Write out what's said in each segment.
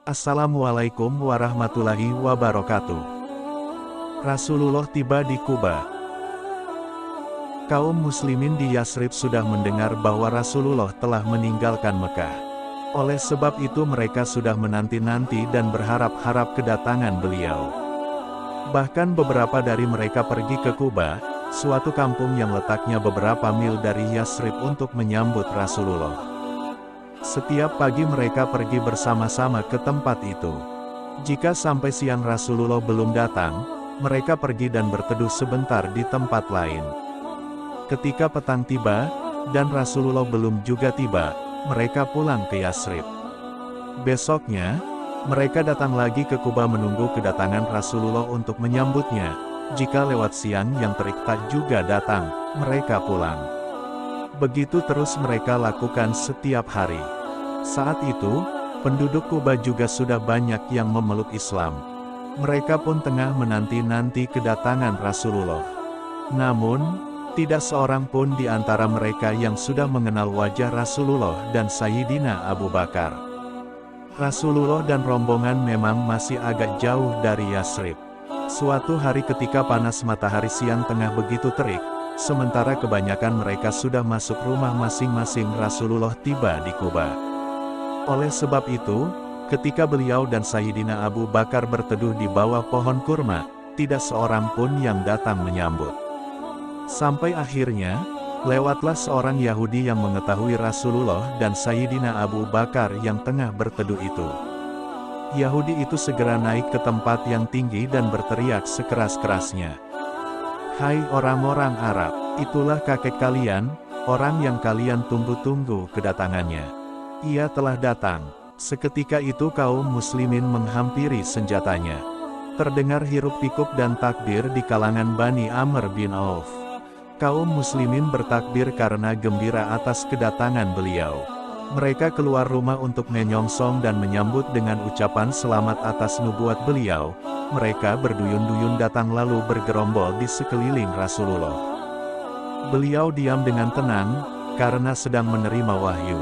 Assalamualaikum warahmatullahi wabarakatuh. Rasulullah tiba di Quba. Kaum muslimin di Yasrib sudah mendengar bahwa Rasulullah telah meninggalkan Mekah. Oleh sebab itu mereka sudah menanti-nanti dan berharap-harap kedatangan beliau. Bahkan beberapa dari mereka pergi ke Quba, suatu kampung yang letaknya beberapa mil dari Yasrib untuk menyambut Rasulullah. Setiap pagi mereka pergi bersama-sama ke tempat itu. Jika sampai siang Rasulullah belum datang, mereka pergi dan berteduh sebentar di tempat lain. Ketika petang tiba, dan Rasulullah belum juga tiba, mereka pulang ke Yasrib. Besoknya, mereka datang lagi ke Quba menunggu kedatangan Rasulullah untuk menyambutnya. Jika lewat siang yang terik tak juga datang, mereka pulang. Begitu terus mereka lakukan setiap hari. Saat itu, penduduk Quba juga sudah banyak yang memeluk Islam. Mereka pun tengah menanti-nanti kedatangan Rasulullah. Namun, tidak seorang pun di antara mereka yang sudah mengenal wajah Rasulullah dan Sayyidina Abu Bakar. Rasulullah dan rombongan memang masih agak jauh dari Yasrib. Suatu hari ketika panas matahari siang tengah begitu terik, sementara kebanyakan mereka sudah masuk rumah masing-masing, Rasulullah tiba di Quba. Oleh sebab itu, ketika beliau dan Sayyidina Abu Bakar berteduh di bawah pohon kurma, tidak seorang pun yang datang menyambut. Sampai akhirnya, lewatlah seorang Yahudi yang mengetahui Rasulullah dan Sayyidina Abu Bakar yang tengah berteduh itu. Yahudi itu segera naik ke tempat yang tinggi dan berteriak sekeras-kerasnya. "Hai orang-orang Arab, itulah kakek kalian, orang yang kalian tunggu-tunggu kedatangannya. Ia telah datang." Seketika itu kaum muslimin menghampiri senjatanya. Terdengar hiruk-pikuk dan takbir di kalangan Bani Amr bin Auf. Kaum muslimin bertakbir karena gembira atas kedatangan beliau. Mereka keluar rumah untuk menyongsong dan menyambut dengan ucapan selamat atas nubuat beliau. Mereka berduyun-duyun datang lalu bergerombol di sekeliling Rasulullah. Beliau diam dengan tenang, karena sedang menerima wahyu.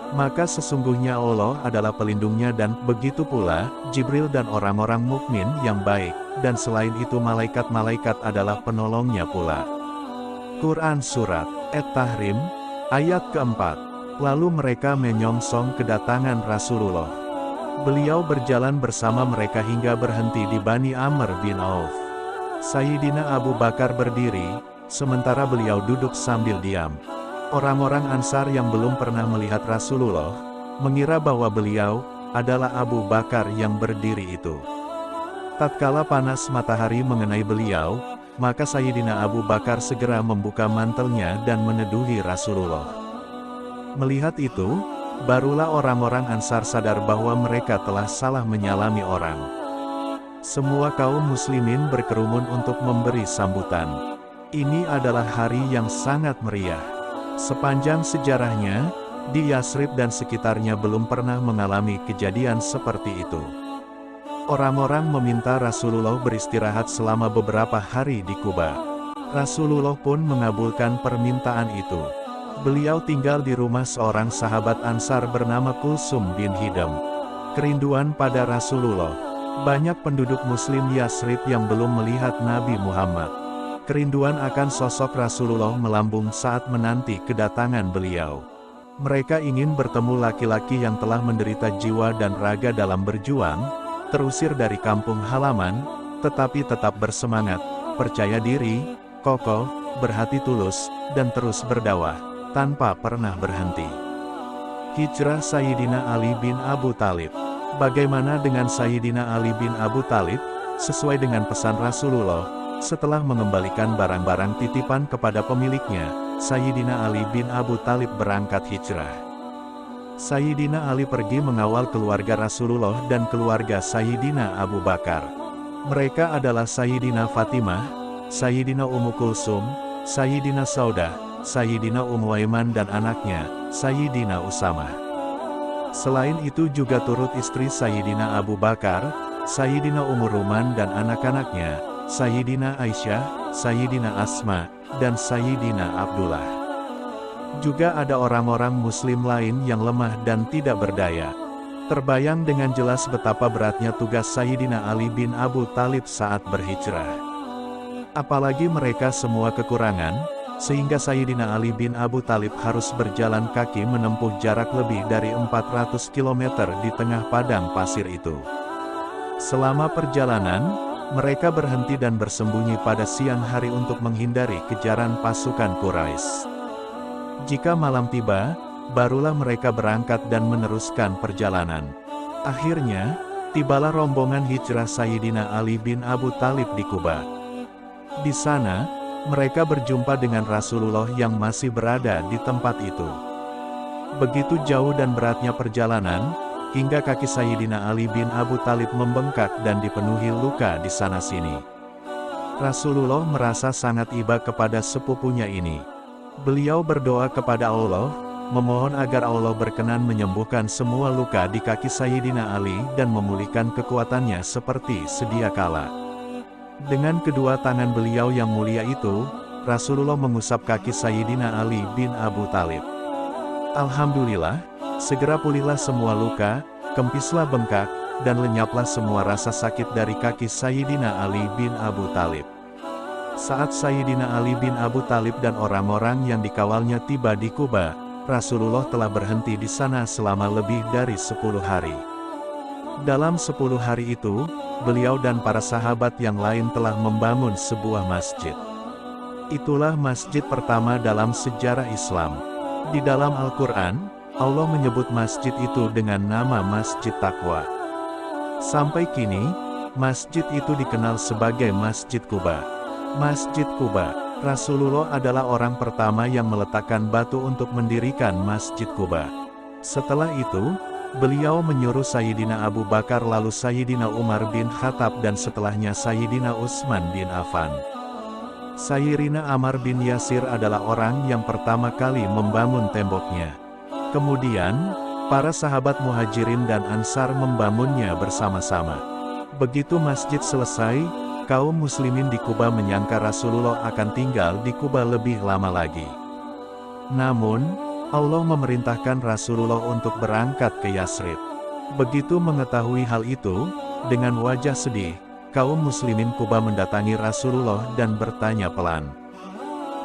Maka sesungguhnya Allah adalah pelindungnya dan begitu pula Jibril dan orang-orang mukmin yang baik, dan selain itu malaikat-malaikat adalah penolongnya pula. Quran Surat At-Tahrim, ayat keempat. Lalu mereka menyongsong kedatangan Rasulullah. Beliau berjalan bersama mereka hingga berhenti di Bani Amr bin Auf. Sayyidina Abu Bakar berdiri, sementara beliau duduk sambil diam. Orang-orang Ansar yang belum pernah melihat Rasulullah, mengira bahwa beliau adalah Abu Bakar yang berdiri itu. Tatkala panas matahari mengenai beliau, maka Sayyidina Abu Bakar segera membuka mantelnya dan meneduhi Rasulullah. Melihat itu, barulah orang-orang Ansar sadar bahwa mereka telah salah menyalami orang. Semua kaum muslimin berkerumun untuk memberi sambutan. Ini adalah hari yang sangat meriah. Sepanjang sejarahnya, di Yasrib dan sekitarnya belum pernah mengalami kejadian seperti itu. Orang-orang meminta Rasulullah beristirahat selama beberapa hari di Quba. Rasulullah pun mengabulkan permintaan itu. Beliau tinggal di rumah seorang sahabat Ansar bernama Kulsum bin Hidam. Kerinduan pada Rasulullah. Banyak penduduk muslim Yasrib yang belum melihat Nabi Muhammad. Kerinduan akan sosok Rasulullah melambung saat menanti kedatangan beliau. Mereka ingin bertemu laki-laki yang telah menderita jiwa dan raga dalam berjuang, terusir dari kampung halaman, tetapi tetap bersemangat, percaya diri, kokoh, berhati tulus, dan terus berdakwah, tanpa pernah berhenti. Hijrah Sayyidina Ali bin Abu Thalib. Bagaimana dengan Sayyidina Ali bin Abu Thalib? Sesuai dengan pesan Rasulullah, setelah mengembalikan barang-barang titipan kepada pemiliknya, Sayyidina Ali bin Abu Thalib berangkat hijrah. Sayyidina Ali pergi mengawal keluarga Rasulullah dan keluarga Sayyidina Abu Bakar. Mereka adalah Sayyidina Fatimah, Sayyidina Ummu Kulsum, Sayyidina Saudah, Sayyidina Ummu Aiman dan anaknya, Sayyidina Usamah. Selain itu juga turut istri Sayyidina Abu Bakar, Sayyidina Ummu Ruman dan anak-anaknya, Sayyidina Aisyah, Sayyidina Asma, dan Sayyidina Abdullah. Juga ada orang-orang muslim lain yang lemah dan tidak berdaya. Terbayang dengan jelas betapa beratnya tugas Sayyidina Ali bin Abu Thalib saat berhijrah. Apalagi mereka semua kekurangan, sehingga Sayyidina Ali bin Abu Thalib harus berjalan kaki menempuh jarak lebih dari 400 km di tengah padang pasir itu. Selama perjalanan, mereka berhenti dan bersembunyi pada siang hari untuk menghindari kejaran pasukan Quraisy. Jika malam tiba, barulah mereka berangkat dan meneruskan perjalanan. Akhirnya, tibalah rombongan hijrah Sayyidina Ali bin Abu Thalib di Kuba. Di sana, mereka berjumpa dengan Rasulullah yang masih berada di tempat itu. Begitu jauh dan beratnya perjalanan, hingga kaki Sayyidina Ali bin Abu Thalib membengkak dan dipenuhi luka di sana-sini. Rasulullah merasa sangat iba kepada sepupunya ini. Beliau berdoa kepada Allah, memohon agar Allah berkenan menyembuhkan semua luka di kaki Sayyidina Ali dan memulihkan kekuatannya seperti sedia kala. Dengan kedua tangan beliau yang mulia itu, Rasulullah mengusap kaki Sayyidina Ali bin Abu Thalib. Alhamdulillah, segera pulihlah semua luka, kempislah bengkak, dan lenyaplah semua rasa sakit dari kaki Sayyidina Ali bin Abu Thalib. Saat Sayyidina Ali bin Abu Thalib dan orang-orang yang dikawalnya tiba di Kuba, Rasulullah telah berhenti di sana selama lebih dari 10 hari. Dalam 10 hari itu, beliau dan para sahabat yang lain telah membangun sebuah masjid. Itulah masjid pertama dalam sejarah Islam. Di dalam Al-Quran, Allah menyebut masjid itu dengan nama Masjid Taqwa. Sampai kini, masjid itu dikenal sebagai Masjid Kuba. Masjid Kuba, Rasulullah adalah orang pertama yang meletakkan batu untuk mendirikan Masjid Kuba. Setelah itu, beliau menyuruh Sayyidina Abu Bakar lalu Sayyidina Umar bin Khattab dan setelahnya Sayyidina Utsman bin Affan. Sayyidina Ammar bin Yasir adalah orang yang pertama kali membangun temboknya. Kemudian, para sahabat Muhajirin dan Ansar membangunnya bersama-sama. Begitu masjid selesai, kaum muslimin di Kuba menyangka Rasulullah akan tinggal di Kuba lebih lama lagi. Namun, Allah memerintahkan Rasulullah untuk berangkat ke Yasrib. Begitu mengetahui hal itu, dengan wajah sedih, kaum muslimin Kuba mendatangi Rasulullah dan bertanya pelan.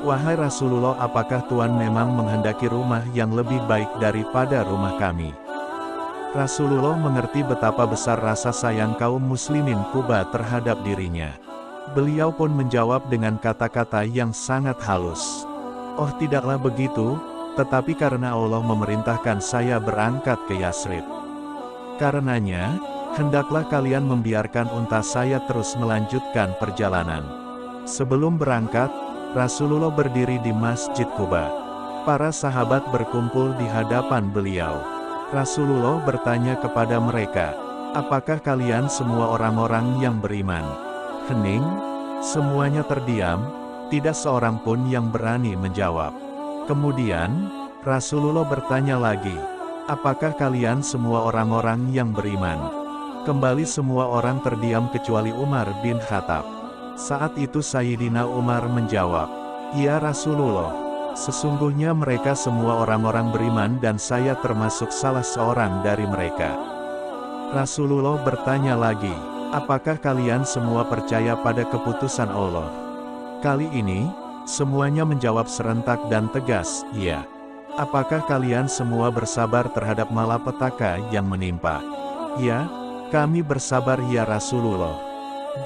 "Wahai Rasulullah, apakah Tuhan memang menghendaki rumah yang lebih baik daripada rumah kami?" Rasulullah mengerti betapa besar rasa sayang kaum muslimin Kuba terhadap dirinya. Beliau pun menjawab dengan kata-kata yang sangat halus. "Oh, tidaklah begitu, tetapi karena Allah memerintahkan saya berangkat ke Yasrib. Karenanya, hendaklah kalian membiarkan unta saya terus melanjutkan perjalanan." Sebelum berangkat, Rasulullah berdiri di Masjid Kuba. Para sahabat berkumpul di hadapan beliau. Rasulullah bertanya kepada mereka, "Apakah kalian semua orang-orang yang beriman?" Hening, semuanya terdiam, tidak seorang pun yang berani menjawab. Kemudian, Rasulullah bertanya lagi, "Apakah kalian semua orang-orang yang beriman?" Kembali semua orang terdiam kecuali Umar bin Khattab. Saat itu Sayyidina Umar menjawab, "Ya Rasulullah, sesungguhnya mereka semua orang-orang beriman dan saya termasuk salah seorang dari mereka." Rasulullah bertanya lagi, "Apakah kalian semua percaya pada keputusan Allah?" Kali ini, semuanya menjawab serentak dan tegas, "Ya." "Apakah kalian semua bersabar terhadap malapetaka yang menimpa?" "Ya, kami bersabar ya Rasulullah."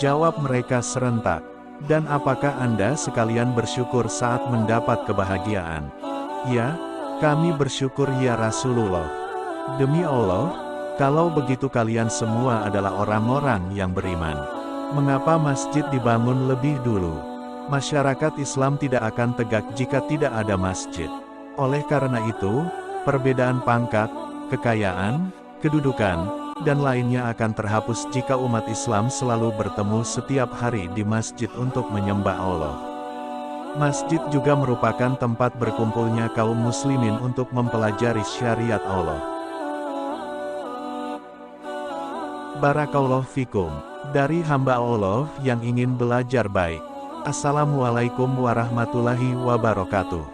Jawab mereka serentak. "Dan apakah Anda sekalian bersyukur saat mendapat kebahagiaan?" "Ya, kami bersyukur ya Rasulullah." "Demi Allah, kalau begitu kalian semua adalah orang-orang yang beriman. Mengapa masjid dibangun lebih dulu? Masyarakat Islam tidak akan tegak jika tidak ada masjid. Oleh karena itu, perbedaan pangkat, kekayaan, kedudukan, dan lainnya akan terhapus jika umat Islam selalu bertemu setiap hari di masjid untuk menyembah Allah. Masjid juga merupakan tempat berkumpulnya kaum muslimin untuk mempelajari syariat Allah. Barakallahu fikum. Dari hamba Allah yang ingin belajar baik. Assalamualaikum warahmatullahi wabarakatuh.